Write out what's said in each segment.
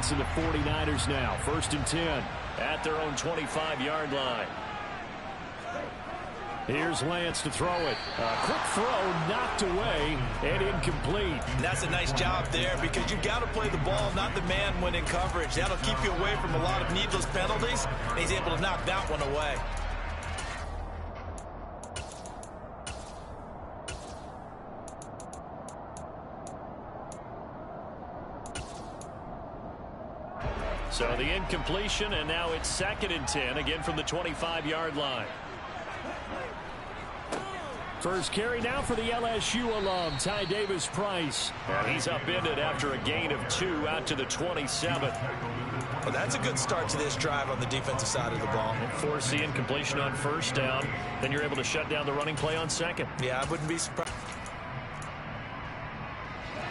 Lance and the 49ers now. 1st and 10 at their own 25-yard line. Here's Lance to throw it. A quick throw knocked away and incomplete. That's a nice job there because you've got to play the ball, not the man when in coverage. That'll keep you away from a lot of needless penalties. And he's able to knock that one away. So the incompletion, and now it's 2nd and 10, again from the 25-yard line. First carry now for the LSU alum, Ty Davis-Price. And he's upended after a gain of 2 out to the 27. Well, that's a good start to this drive on the defensive side of the ball. And force the incompletion on 1st down. Then you're able to shut down the running play on 2nd. Yeah, I wouldn't be surprised.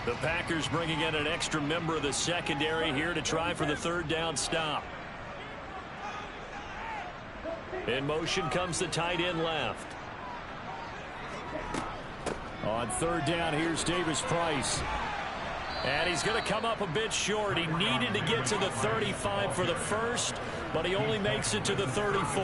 The Packers bringing in an extra member of the secondary here to try for the 3rd down stop. In motion comes the tight end left. On 3rd down, here's Davis-Price. And he's going to come up a bit short. He needed to get to the 35 for the first, but he only makes it to the 34.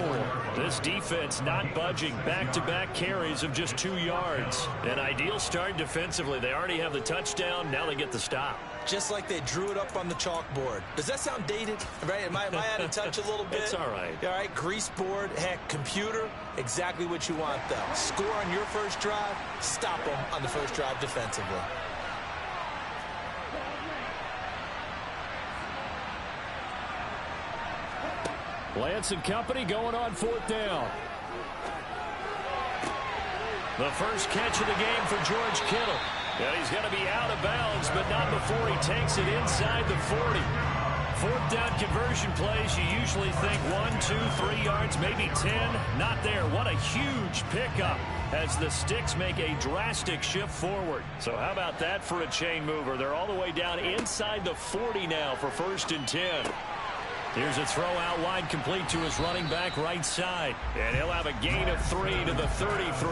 This defense not budging. Back-to-back carries of just 2 yards. An ideal start defensively. They already have the touchdown. Now they get the stop. Just like they drew it up on the chalkboard. Does that sound dated? Right? Am I out of touch a little bit? It's all right. All right, grease board, heck, computer, exactly what you want, though. Score on your first drive, stop them on the first drive defensively. Lance and company going on 4th down. The first catch of the game for George Kittle. And he's going to be out of bounds, but not before he takes it inside the 40. 4th down conversion plays, you usually think 1, 2, 3 yards, maybe 10. Not there. What a huge pickup as the Sticks make a drastic shift forward. So how about that for a chain mover? They're all the way down inside the 40 now for 1st and 10. Here's a throw out wide, complete to his running back right side. And he'll have a gain of 3 to the 33.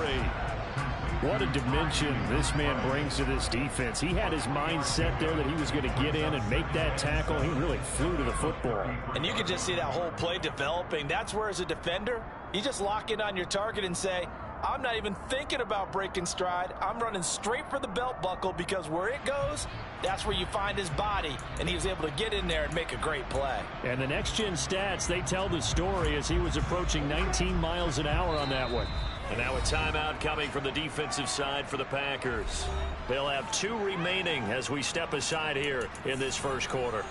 What a dimension this man brings to this defense. He had his mind set there that he was going to get in and make that tackle. He really flew to the football. And you can just see that whole play developing. That's where, as a defender, you just lock in on your target and say, I'm not even thinking about breaking stride. I'm running straight for the belt buckle because where it goes, that's where you find his body. And he was able to get in there and make a great play. And the next-gen stats, they tell the story as he was approaching 19 miles an hour on that one. And now a timeout coming from the defensive side for the Packers. They'll have 2 remaining as we step aside here in this first quarter.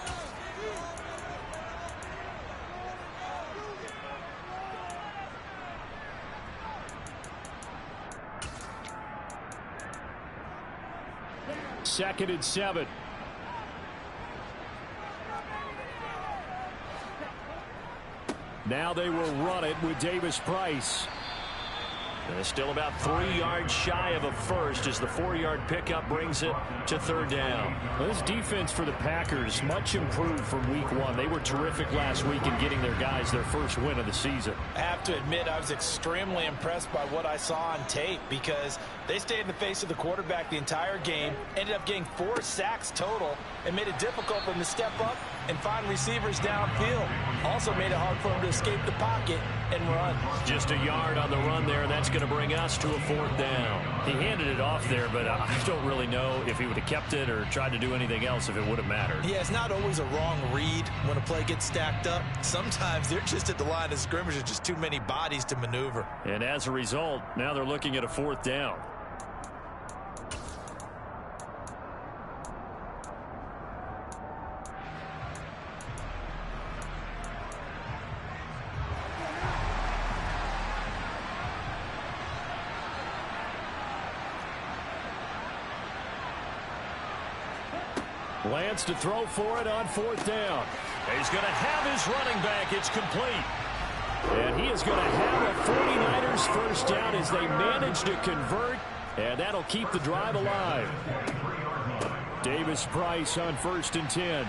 Second and 7. Now they will run it with Davis-Price. And it's still about 3 yards shy of a first as the 4-yard pickup brings it to 3rd down. Well, this defense for the Packers much improved from week 1. They were terrific last week in getting their guys their first win of the season. I have to admit I was extremely impressed by what I saw on tape because they stayed in the face of the quarterback the entire game, ended up getting 4 sacks total, and made it difficult for them to step up and find receivers downfield. Also made it hard for them to escape the pocket and run. Just a yard on the run there, and that's going to bring us to a 4th down. He handed it off there, but I don't really know if he would have kept it or tried to do anything else if it would have mattered. Yeah, it's not always a wrong read when a play gets stacked up. Sometimes they're just at the line of scrimmage. There's just too many bodies to maneuver. And as a result, now they're looking at a 4th down. Lance to throw for it on 4th down. He's going to have his running back. It's complete. And he is going to have a 49ers first down as they manage to convert. And that'll keep the drive alive. Davis-Price on 1st and 10.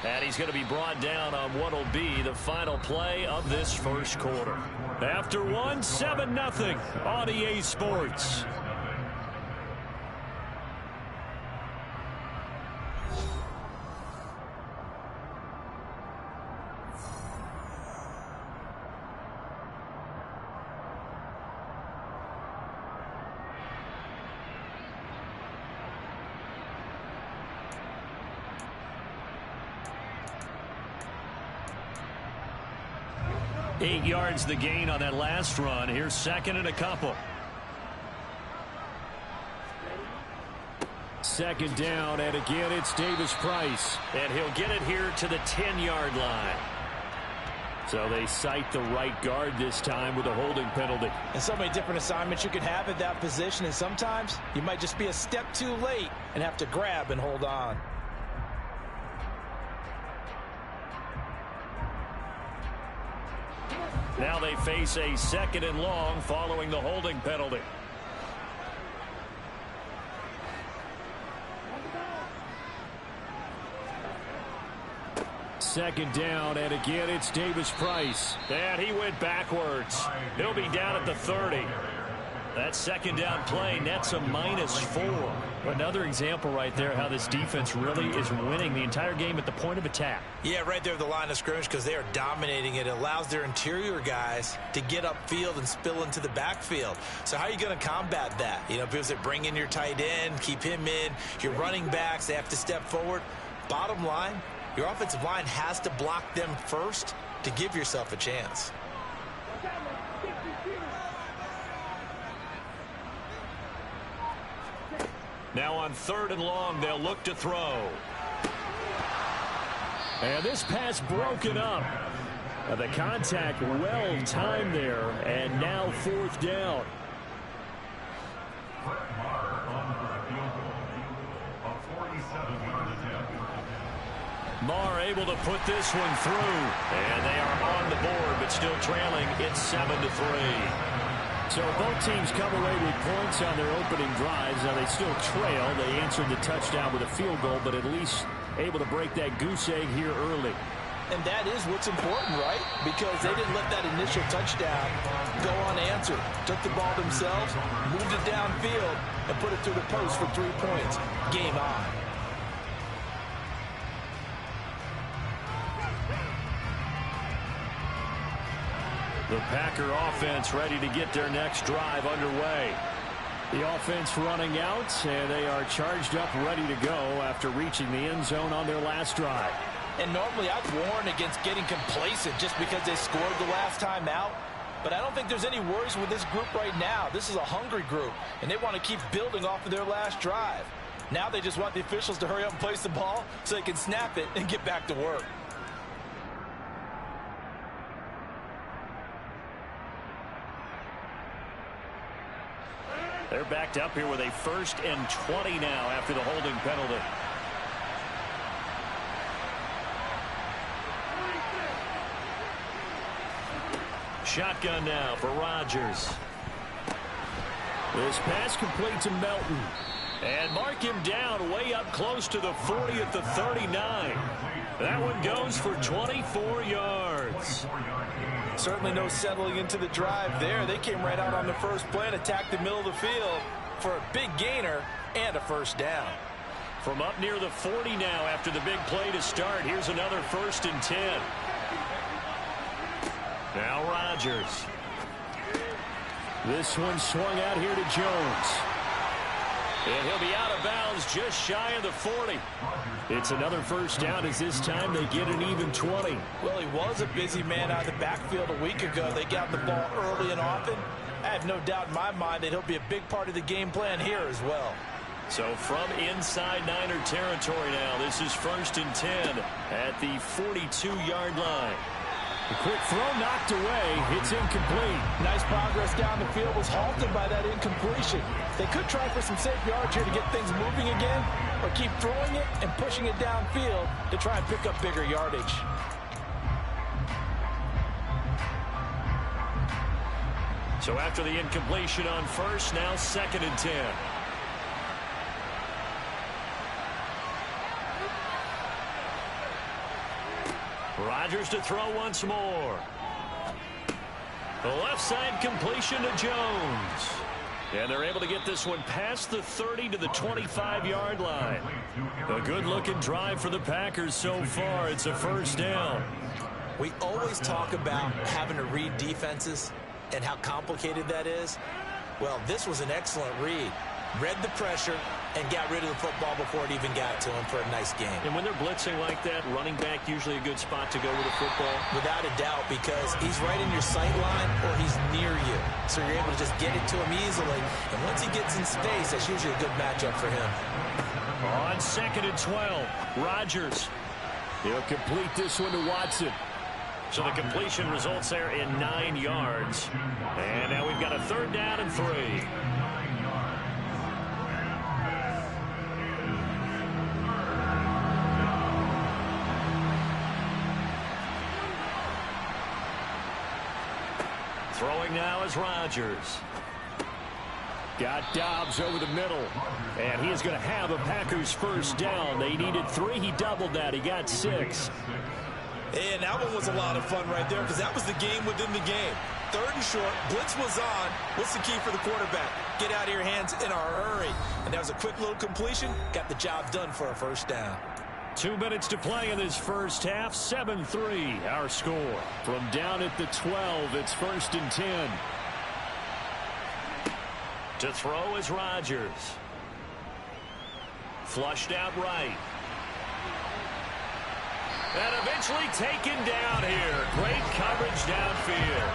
And he's going to be brought down on what will be the final play of this first quarter. After 1, 7-0 on EA Sports. 8 yards the gain on that last run. Here's second and a couple. Second down, and again it's Davis-Price. And he'll get it here to the 10-yard line. So they cite the right guard this time with a holding penalty. And so many different assignments you can have at that position, and sometimes you might just be a step too late and have to grab and hold on. Now they face a second and long following the holding penalty. Second down, and again it's Davis-Price. And he went backwards. He'll be down at the 30. That second down play nets a -4. Another example right there how this defense really is winning the entire game at the point of attack. Yeah, right there at the line of scrimmage, because they are dominating it. It allows their interior guys to get upfield and spill into the backfield. So how are you going to combat that? You know, people say bring in your tight end, keep him in. Your running backs, they have to step forward. Bottom line, your offensive line has to block them first to give yourself a chance. Now on third and long, they'll look to throw. And this pass broken up. The contact well timed there, and now fourth down. Marr able to put this one through. And they are on the board, but still trailing. It's 7-3. So both teams come away with points on their opening drives. Now they still trail. They answered the touchdown with a field goal, but at least able to break that goose egg here early. And that is what's important, right? Because they didn't let that initial touchdown go unanswered. Took the ball themselves, moved it downfield, and put it through the post for 3 points. Game on. The Packer offense ready to get their next drive underway. The offense running out, and they are charged up, ready to go after reaching the end zone on their last drive. And normally I'd warn against getting complacent just because they scored the last time out. But I don't think there's any worries with this group right now. This is a hungry group, and they want to keep building off of their last drive. Now they just want the officials to hurry up and place the ball so they can snap it and get back to work. They're backed up here with a 1st and 20 now after the holding penalty. Shotgun now for Rodgers. This pass complete to Melton. And mark him down way up close to the 40 at the 39. That one goes for 24 yards. Certainly no settling into the drive there. They came right out on the first play and attacked the middle of the field for a big gainer and a first down. From up near the 40 now after the big play to start. Here's another 1st and 10. Now Rodgers. This one swung out here to Jones. And he'll be out of bounds just shy of the 40. It's another first down as this time they get an even 20. Well, he was a busy man out of the backfield a week ago. They got the ball early and often. I have no doubt in my mind that he'll be a big part of the game plan here as well. So from inside Niner territory now, this is 1st and 10 at the 42-yard line. The quick throw knocked away. It's incomplete. Nice progress down the field, was halted by that incompletion. They could try for some safe yards here to get things moving again, or keep throwing it and pushing it downfield to try and pick up bigger yardage. So after the incompletion on 1st, now 2nd and 10. Rodgers to throw once more. The left side completion to Jones. And they're able to get this one past the 30 to the 25-yard line. A good-looking drive for the Packers so far. It's a first down. We always talk about having to read defenses and how complicated that is. Well, this was an excellent read. read the pressure, and got rid of the football before it even got to him for a nice game. And when they're blitzing like that, running back usually a good spot to go with the football? Without a doubt, because he's right in your sight line or he's near you. So you're able to just get it to him easily. And once he gets in space, that's usually a good matchup for him. On 2nd and 12, Rodgers. He'll complete this one to Watson. So the completion results there in 9 yards. And now we've got a 3rd down and 3. Throwing now is Rodgers. Got Dobbs over the middle. And he is going to have a Packers 1st down. They needed 3. He doubled that. He got 6. And that one was a lot of fun right there because that was the game within the game. 3rd and short. Blitz was on. What's the key for the quarterback? Get out of your hands in a hurry. And that was a quick little completion. Got the job done for a 1st down. 2 minutes to play in this 1st half. 7-3 our score. From down at the 12, it's 1st and 10. To throw is Rodgers. Flushed out right. And eventually taken down here. Great coverage downfield.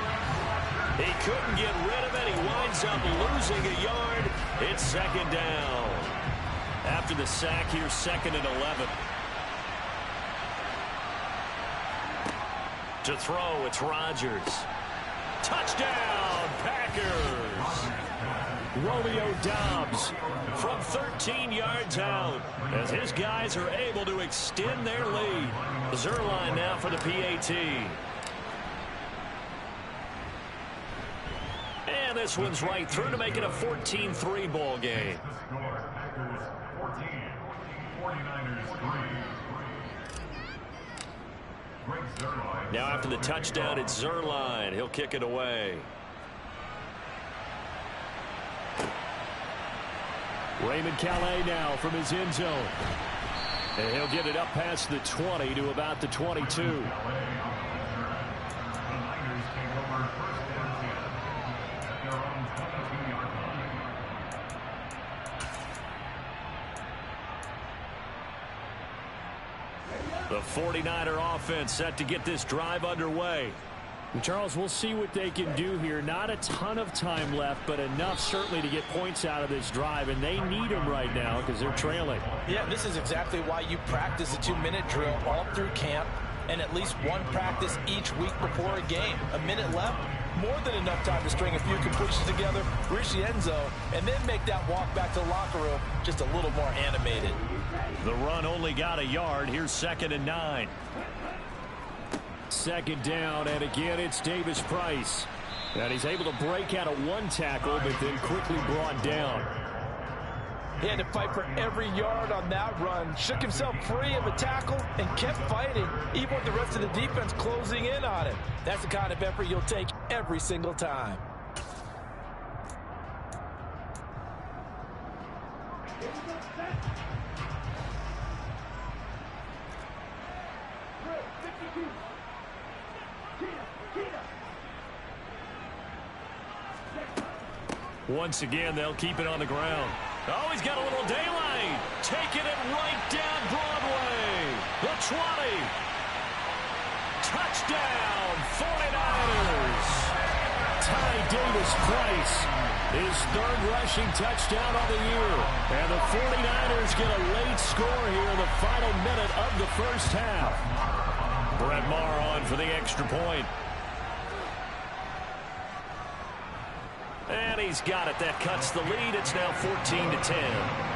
He couldn't get rid of it. He winds up losing a yard. It's 2nd down. After the sack, here's 2nd and 11. To throw, it's Rodgers. Touchdown, Packers. Romeo Dobbs from 13 yards out as his guys are able to extend their lead. Zerline now for the PAT. And this one's right through to make it a 14-3 ball game. Now after the touchdown, it's Zerline. He'll kick it away. Raymond Calais now from his end zone. And he'll get it up past the 20 to about the 22. The 49er offense set to get this drive underway. And Charles, we'll see what they can do here. Not a ton of time left, but enough certainly to get points out of this drive, and they need them right now because they're trailing. Yeah, this is exactly why you practice a 2-minute drill all through camp and at least one practice each week before a game. A minute left, more than enough time to string a few completions together, reach the end zone, and then make that walk back to the locker room just a little more animated. The run only got a yard. Here's 2nd and 9. 2nd down, and again it's Davis Price. And he's able to break out of one tackle, but then quickly brought down. He had to fight for every yard on that run. Shook himself free of a tackle and kept fighting, even with the rest of the defense closing in on him. That's the kind of effort you'll take every single time. Once again, they'll keep it on the ground. Oh, he's got a little daylight. Taking it right down Broadway. The 20. Touchdown, 49ers. Ty Davis Price, his 3rd rushing touchdown of the year. And the 49ers get a late score here in the final minute of the 1st half. Brett Maher on for the extra point. And he's got it. That cuts the lead. It's now 14-10.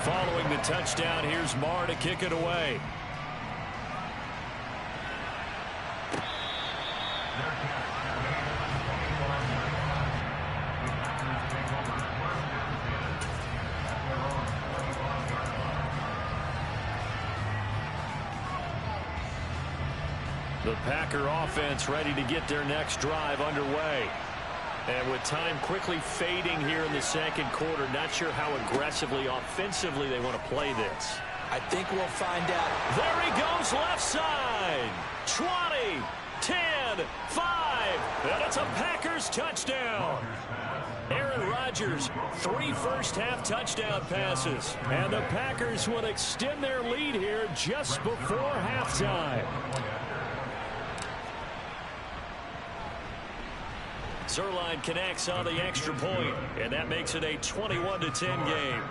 Following the touchdown, here's Maher to kick it away. The Packer offense ready to get their next drive underway. And with time quickly fading here in the 2nd quarter, not sure how aggressively, offensively they want to play this. I think we'll find out. There he goes, left side. 20. touchdown. Aaron Rodgers, 3 first-half touchdown passes. And the Packers will extend their lead here just before halftime. Zerline connects on the extra point, and that makes it a 21-10 game.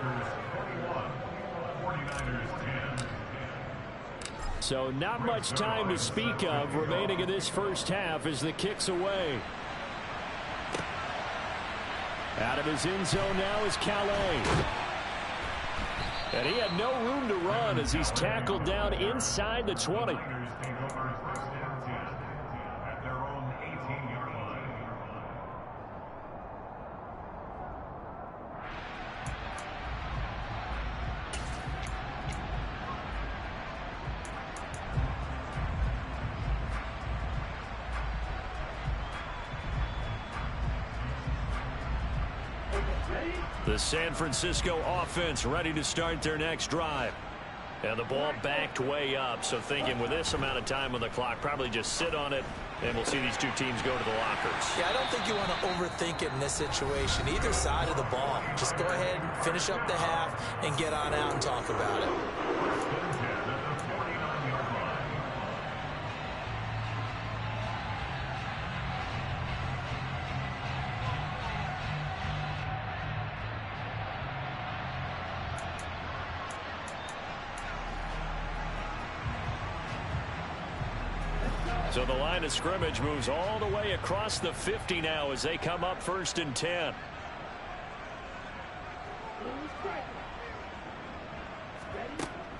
So not much time to speak of remaining in this first half as the kick's away. Out of his end zone now is Calais. And he had no room to run as he's tackled down inside the 20. The San Francisco offense ready to start their next drive. And the ball backed way up, so thinking with this amount of time on the clock, probably just sit on it, and we'll see these two teams go to the lockers. Yeah, I don't think you want to overthink it in this situation, either side of the ball. Just go ahead and finish up the half and get on out and talk about it. So the line of scrimmage moves all the way across the 50 now as they come up 1st and 10.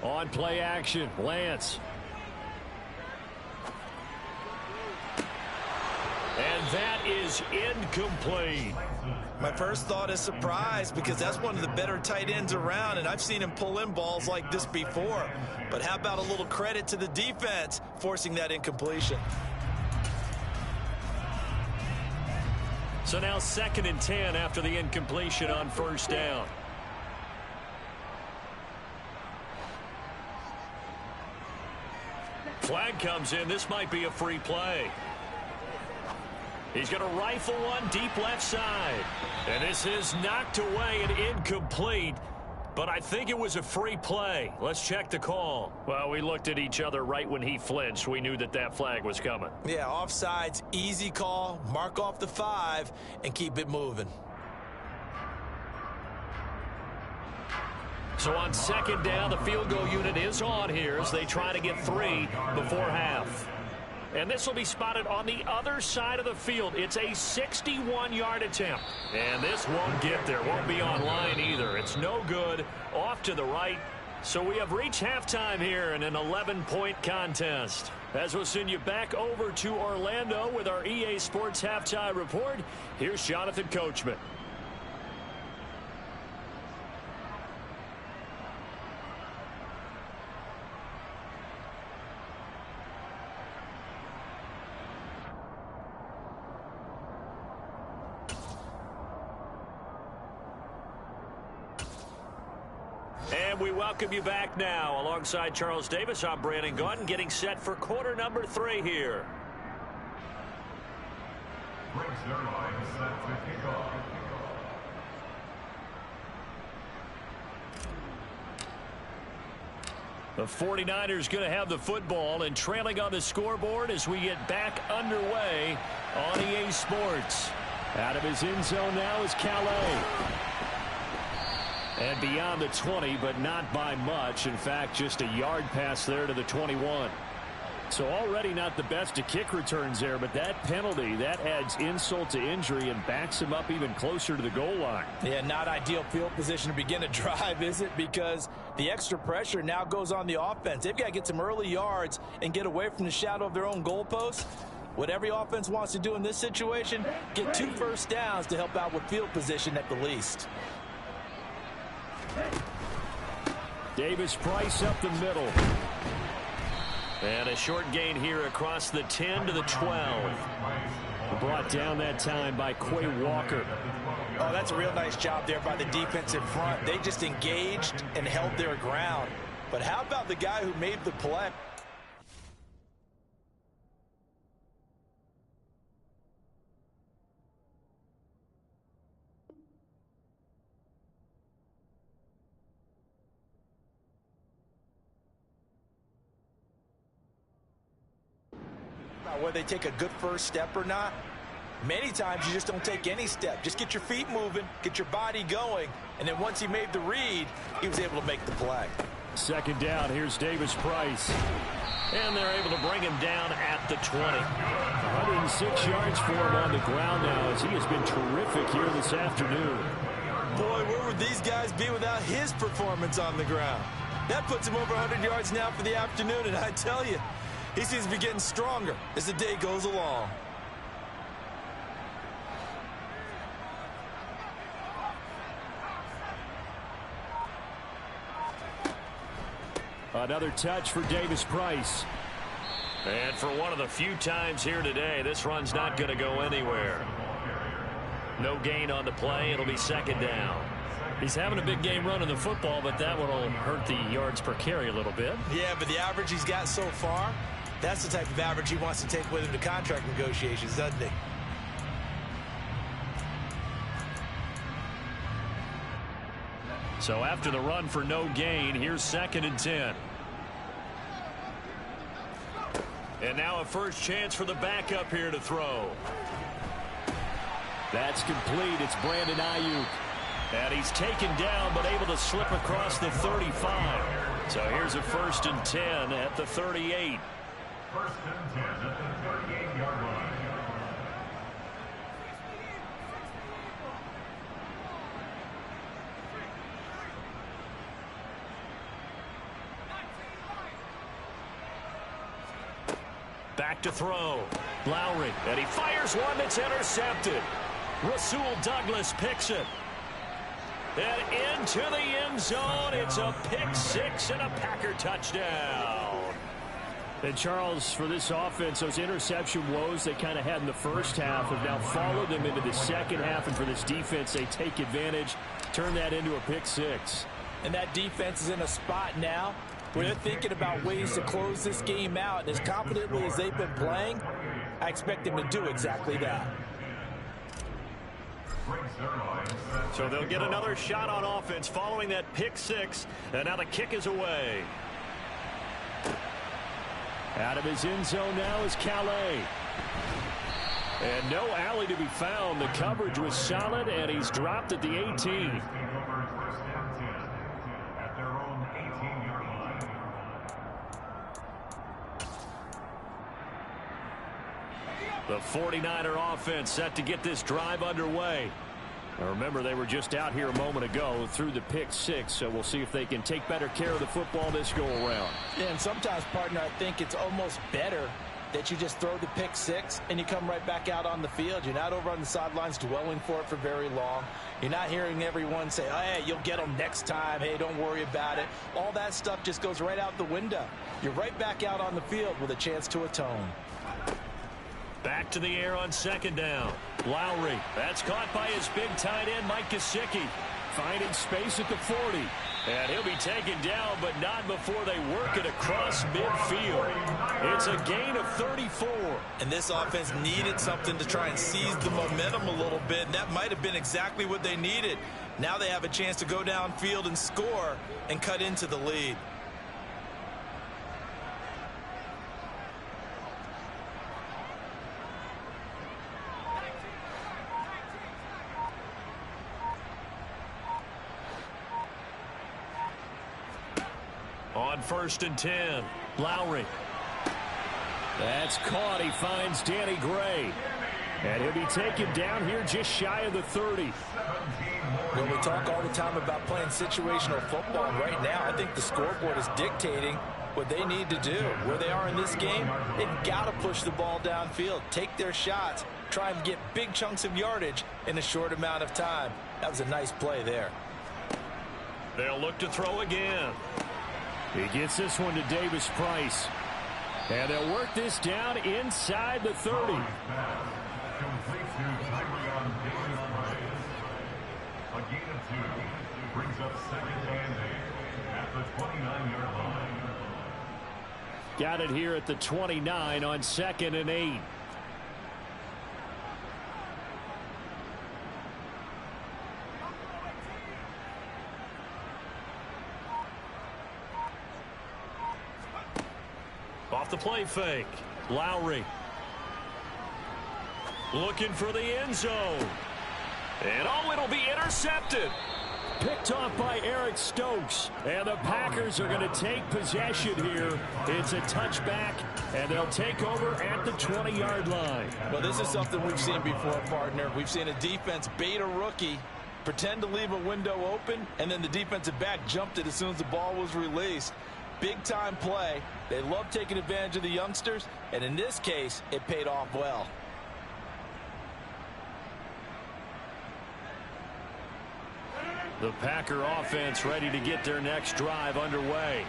On play action, Lance. And that is incomplete. My first thought is surprise because that's one of the better tight ends around, and I've seen him pull in balls like this before. But how about a little credit to the defense forcing that incompletion? So now 2nd and 10 after the incompletion on 1st down. Flag comes in. This might be a free play. He's going to rifle one deep left side. And this is knocked away and incomplete. But I think it was a free play. Let's check the call. Well, we looked at each other right when he flinched. We knew that that flag was coming. Yeah, offsides, easy call. Mark off the 5 and keep it moving. So on 2nd down, the field goal unit is on here as they try to get 3 before half. And this will be spotted on the other side of the field. It's a 61-yard attempt. And this won't get there. Won't be on line either. It's no good. Off to the right. So we have reached halftime here in an 11-point contest. As we'll send you back over to Orlando with our EA Sports Halftime Report, here's Jonathan Coachman. And we welcome you back now. Alongside Charles Davis, I'm Brandon Gaudin, getting set for quarter number 3 here. The 49ers going to have the football and trailing on the scoreboard as we get back underway on EA Sports. Out of his end zone now is Calais. And beyond the 20, but not by much. In fact, just a yard pass there to the 21. So already not the best of kick returns there, but that penalty, that adds insult to injury and backs him up even closer to the goal line. Yeah, not ideal field position to begin a drive, is it? Because the extra pressure now goes on the offense. They've got to get some early yards and get away from the shadow of their own goalposts. What every offense wants to do in this situation, get 2 first downs to help out with field position at the least. Davis Price up the middle. And a short gain here across the 10 to the 12. Brought down that time by Quay Walker. Oh, that's a real nice job there by the defensive front. They just engaged and held their ground. But how about the guy who made the play? about whether they take a good first step or not. Many times you just don't take any step. Just get your feet moving, get your body going, and then once he made the read, he was able to make the play. Second down, here's Davis Price. And they're able to bring him down at the 20. 106 yards for him on the ground now as he has been terrific here this afternoon. Boy, where would these guys be without his performance on the ground? That puts him over 100 yards now for the afternoon, and I tell you, he seems to be getting stronger as the day goes along. Another touch for Davis Price. And for one of the few times here today, this run's not going to go anywhere. No gain on the play. It'll be second down. He's having a big game running the football, but that one will hurt the yards per carry a little bit. Yeah, but the average he's got so far, that's the type of average he wants to take with him to contract negotiations, doesn't he? So after the run for no gain, here's 2nd and 10. And now a first chance for the backup here to throw. That's complete. It's Brandon Ayuk. And he's taken down but able to slip across the 35. So here's a 1st and 10 at the 38. 1st and 10 at the 38-yard line. Back to throw. Lowry. And he fires one that's intercepted. Rasul Douglas picks it. And into the end zone. It's a pick six and a Packer touchdown. And Charles, for this offense, those interception woes they kind of had in the first half have now followed them into the second half. And for this defense, they take advantage, turn that into a pick six. And that defense is in a spot now where they're thinking about ways to close this game out. And as confidently as they've been playing, I expect them to do exactly that. So they'll get another shot on offense following that pick six. And now the kick is away. Out of his end zone now is Calais. And no alley to be found. The coverage was solid, and he's dropped at the 18. The 49er offense set to get this drive underway. Now remember, they were just out here a moment ago through the pick six, so we'll see if they can take better care of the football this go around. Yeah, and sometimes, partner, I think it's almost better that you just throw the pick six and you come right back out on the field. You're not over on the sidelines dwelling for it for very long. You're not hearing everyone say, oh, hey, you'll get them next time. Hey, don't worry about it. All that stuff just goes right out the window. You're right back out on the field with a chance to atone. Back to the air on second down. Lowry. That's caught by his big tight end, Mike Gesicki. Finding space at the 40. And he'll be taken down, but not before they work it across midfield. It's a gain of 34. And this offense needed something to try and seize the momentum a little bit, and that might have been exactly what they needed. Now they have a chance to go downfield and score and cut into the lead. On 1st and 10, Lowry. That's caught. He finds Danny Gray. And he'll be taken down here just shy of the 30. Well, we talk all the time about playing situational football. And right now, I think the scoreboard is dictating what they need to do. Where they are in this game, they've got to push the ball downfield, take their shots, try and get big chunks of yardage in a short amount of time. That was a nice play there. They'll look to throw again. He gets this one to Davis Price. And they'll work this down inside the 30. A gain of 2 brings up 2nd and 8 at the 29-yard line. Got it here at the 29 on 2nd and 8. Off the play fake. Lowry. Looking for the end zone. And oh, it'll be intercepted. Picked off by Eric Stokes. And the Packers are going to take possession here. It's a touchback, and they'll take over at the 20-yard line. Well, this is something we've seen before, partner. We've seen a defense bait a rookie, pretend to leave a window open, and then the defensive back jumped it as soon as the ball was released. Big-time play. They love taking advantage of the youngsters, and in this case, it paid off well. The Packer offense ready to get their next drive underway.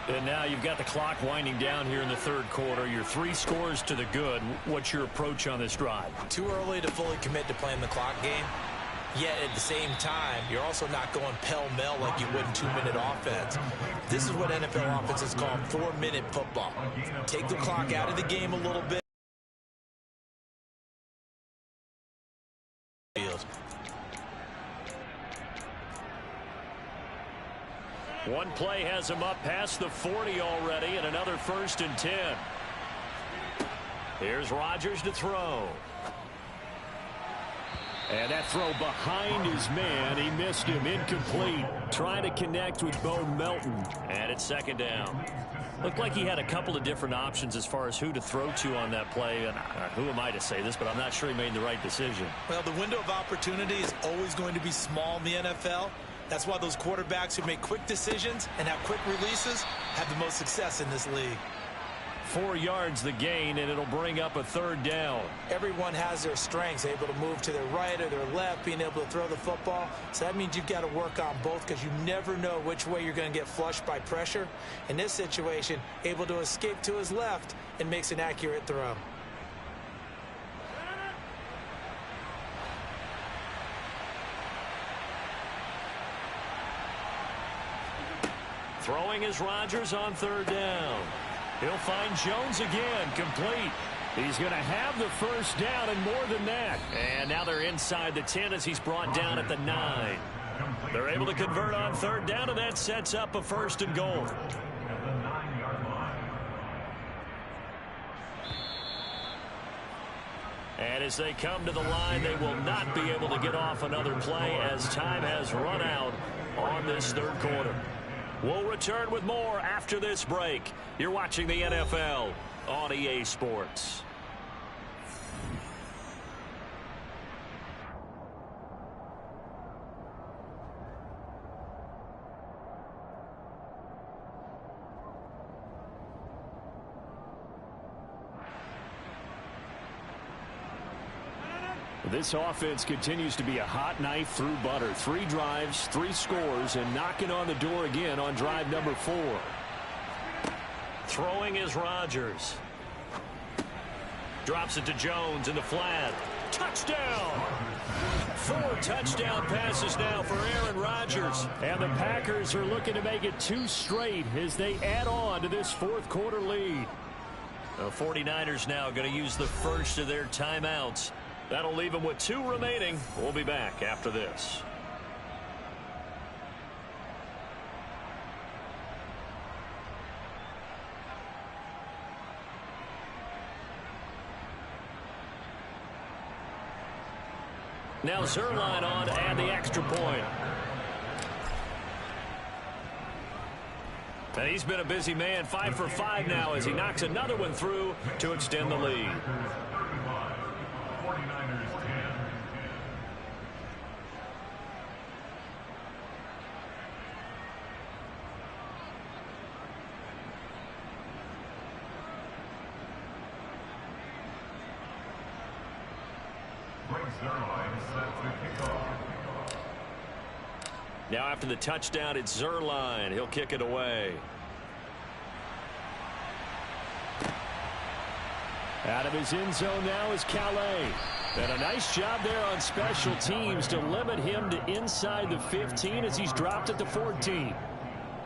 And now you've got the clock winding down here in the third quarter. Your 3 scores to the good. What's your approach on this drive? Too early to fully commit to playing the clock game. Yet at the same time, you're also not going pell-mell like you would in 2-minute offense. This is what NFL offenses call 4-minute football. Take the clock out of the game a little bit. One play has him up past the 40 already, and another 1st and 10. Here's Rodgers to throw. And that throw behind his man. He missed him. Incomplete. Trying to connect with Bo Melton. And it's 2nd down. Looked like he had a couple of different options as far as who to throw to on that play. And who am I to say this, but I'm not sure he made the right decision. Well, the window of opportunity is always going to be small in the NFL. That's why those quarterbacks who make quick decisions and have quick releases have the most success in this league. 4 yards the gain, and it'll bring up a 3rd down. Everyone has their strengths, able to move to their right or their left, being able to throw the football. So that means you've got to work on both because you never know which way you're going to get flushed by pressure. In this situation, able to escape to his left and makes an accurate throw. Throwing is Rodgers on 3rd down. He'll find Jones again, complete. He's going to have the 1st down and more than that. And now they're inside the 10 as he's brought down at the 9. They're able to convert on 3rd down, and that sets up a 1st and goal. And as they come to the line, they will not be able to get off another play as time has run out on this 3rd quarter. We'll return with more after this break. You're watching the NFL on EA Sports. This offense continues to be a hot knife through butter. 3 drives, 3 scores, and knocking on the door again on drive number 4. Throwing is Rodgers. Drops it to Jones in the flat. Touchdown! 4 touchdown passes now for Aaron Rodgers. And the Packers are looking to make it 2 straight as they add on to this 4th quarter lead. The 49ers now going to use the first of their timeouts. That'll leave them with 2 remaining. We'll be back after this. Now Zerline on and the extra point. And he's been a busy man, 5 for 5 now as he knocks another one through to extend the lead. Now after the touchdown, it's Zerline. He'll kick it away. Out of his end zone now is Calais. And a nice job there on special teams to limit him to inside the 15 as he's dropped at the 14.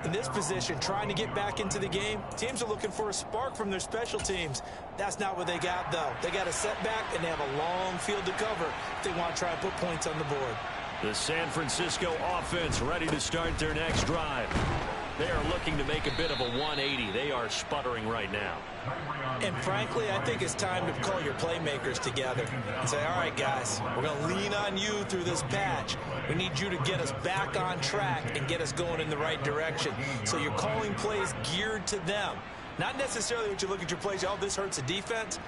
In this position, trying to get back into the game, teams are looking for a spark from their special teams. That's not what they got, though. They got a setback, and they have a long field to cover if they want to try and put points on the board. The San Francisco offense ready to start their next drive. They are looking to make a bit of a 180. They are sputtering right now. And frankly, I think it's time to call your playmakers together and say, all right, guys, we're going to lean on you through this patch. We need you to get us back on track and get us going in the right direction. So you're calling plays geared to them. Not necessarily what you look at your plays, oh, this hurts the defense.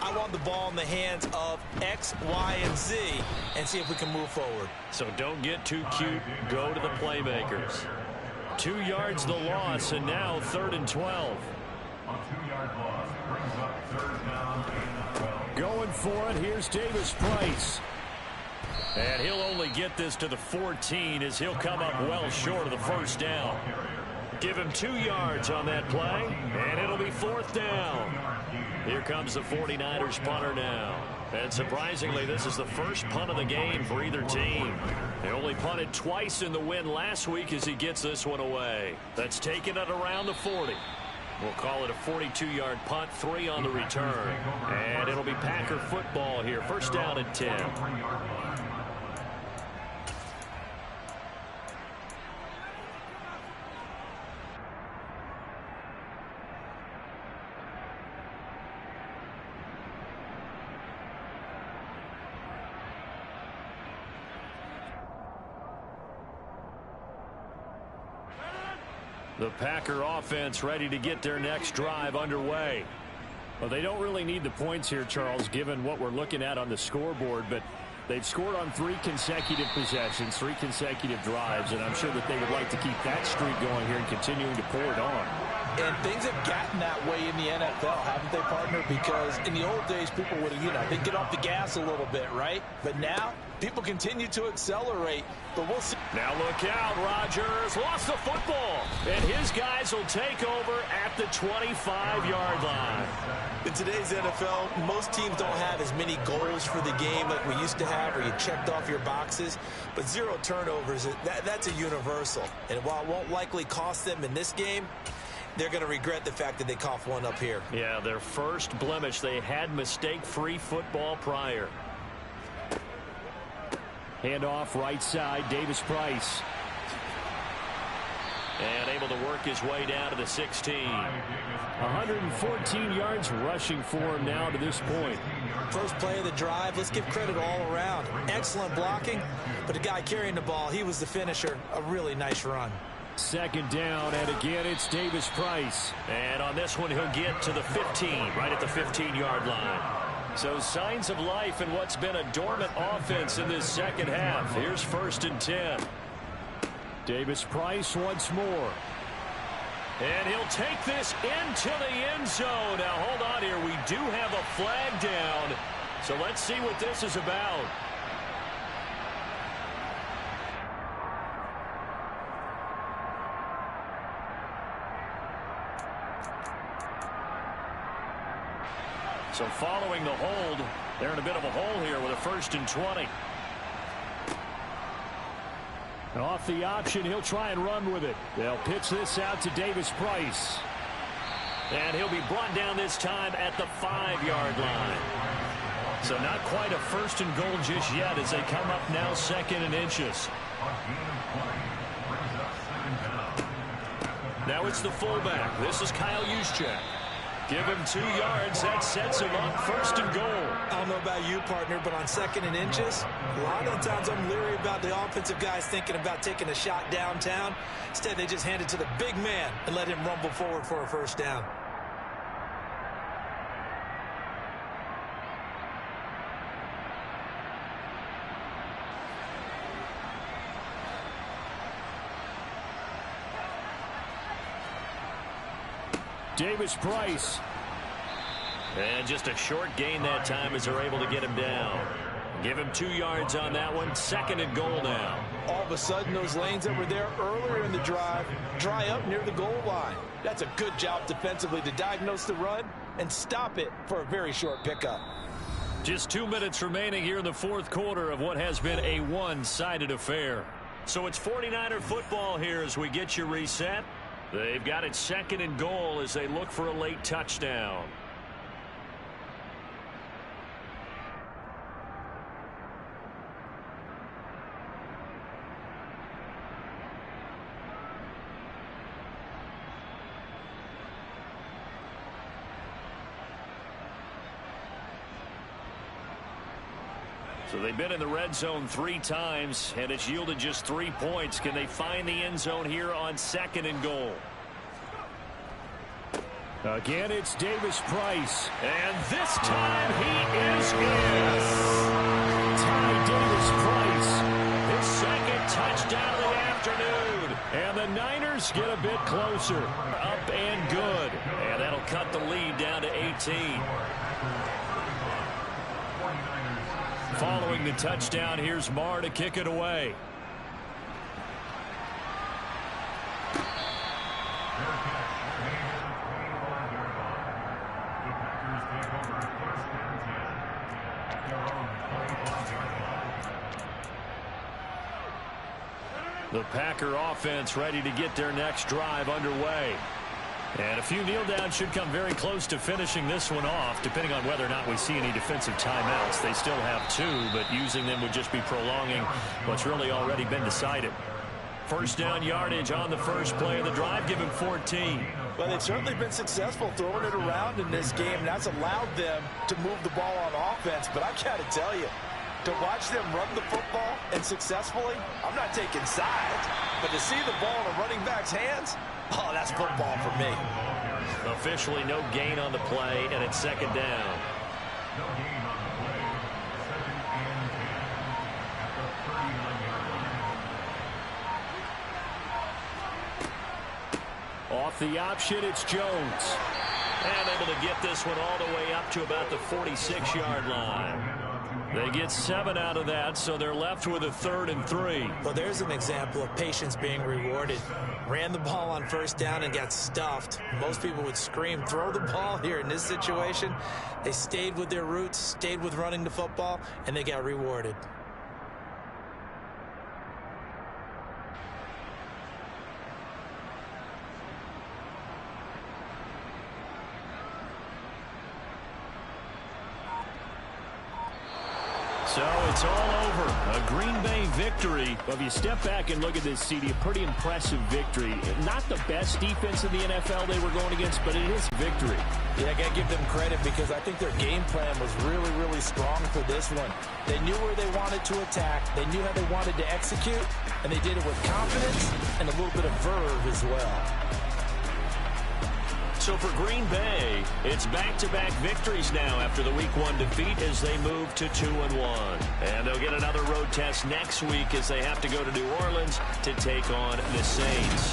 I want the ball in the hands of X, Y, and Z and see if we can move forward. So don't get too cute. Go to the playmakers. 2 yards the loss, and now 3rd and 12. A 2-yard loss brings up 3rd down and 12. Going for it, here's Davis Price. And he'll only get this to the 14 as he'll come up well short of the 1st down. Give him 2 yards on that play, and it'll be 4th down. Here comes the 49ers punter now. And surprisingly, this is the first punt of the game for either team. They only punted twice in the win last week as he gets this one away. That's taken it around the 40. We'll call it a 42-yard punt, 3 on the return. And it'll be Packer football here. 1st down and 10. The Packer offense ready to get their next drive underway. Well, they don't really need the points here, Charles, given what we're looking at on the scoreboard, but they've scored on 3 consecutive possessions, 3 consecutive drives, and I'm sure that they would like to keep that streak going here and continuing to pour it on. And things have gotten that way in the NFL, haven't they, partner? Because in the old days, people would have, they'd get off the gas a little bit, right? But now, people continue to accelerate. But we'll see. Now look out, Rodgers lost the football. And his guys will take over at the 25-yard line. In today's NFL, most teams don't have as many goals for the game like we used to have, where you checked off your boxes. But 0 turnovers, that's a universal. And while it won't likely cost them in this game, they're going to regret the fact that they coughed one up here. Yeah, their first blemish. They had mistake-free football prior. Handoff right side, Davis Price. And able to work his way down to the 16. 114 yards rushing for him now to this point. First play of the drive, let's give credit all around. Excellent blocking, but the guy carrying the ball, he was the finisher. A really nice run. 2nd down, and again, it's Davis Price. And on this one, he'll get to the 15, right at the 15-yard line. So signs of life in what's been a dormant offense in this second half. Here's 1st and 10. Davis Price once more. And he'll take this into the end zone. Now, hold on here. We do have a flag down. So let's see what this is about. So following the hold, they're in a bit of a hole here with a 1st and 20. And off the option, he'll try and run with it. They'll pitch this out to Davis Price. And he'll be brought down this time at the 5-yard line. So not quite a 1st and goal just yet as they come up now 2nd and inches. Now it's the fullback. This is Kyle Juszczyk. Give him 2 yards. That sets him up 1st and goal. I don't know about you, partner, but on 2nd and inches, a lot of the times I'm leery about the offensive guys thinking about taking a shot downtown. Instead, they just hand it to the big man and let him rumble forward for a 1st down. Davis Price. And just a short gain that time as they're able to get him down. Give him 2 yards on that one. 2nd and goal now. All of a sudden, those lanes that were there earlier in the drive dry up near the goal line. That's a good job defensively to diagnose the run and stop it for a very short pickup. Just 2 minutes remaining here in the 4th quarter of what has been a one-sided affair. So it's 49er football here as we get you reset. They've got it 2nd and goal as they look for a late touchdown. So they've been in the red zone 3 times, and it's yielded just 3 points. Can they find the end zone here on 2nd and goal? Again, it's Davis Price. And this time he is in. Ty Davis Price. His 2nd touchdown of the afternoon. And the Niners get a bit closer. Up and good. And that'll cut the lead down to 18. Following the touchdown, here's Marr to kick it away. The Packer offense ready to get their next drive underway. And a few kneel downs should come very close to finishing this one off, depending on whether or not we see any defensive timeouts. They still have 2, but using them would just be prolonging what's really already been decided. First down yardage on the first play of the drive, give him 14. Well, they've certainly been successful throwing it around in this game, and that's allowed them to move the ball on offense. But I've got to tell you, to watch them run the football and successfully, I'm not taking sides, but to see the ball in a running back's hands, oh, that's football for me. Officially no gain on the play, and it's 2nd down. No gain on the play. 2nd and 10 at the 39-yard line. Off the option, it's Jones. And able to get this one all the way up to about the 46-yard line. They get 7 out of that, so they're left with a 3rd and 3. Well, there's an example of patience being rewarded. Ran the ball on first down and got stuffed. Most people would scream, throw the ball here. In this situation, they stayed with their roots, stayed with running the football, and they got rewarded. So it's all over. A Green Bay victory. Well, if you step back and look at this, CD, a pretty impressive victory. Not the best defense in the NFL they were going against, but it is victory. Yeah, I got to give them credit because I think their game plan was really, really strong for this one. They knew where they wanted to attack. They knew how they wanted to execute, and they did it with confidence and a little bit of verve as well. So for Green Bay, it's back-to-back victories now after the Week 1 defeat as they move to 2-1. And they'll get another road test next week as they have to go to New Orleans to take on the Saints.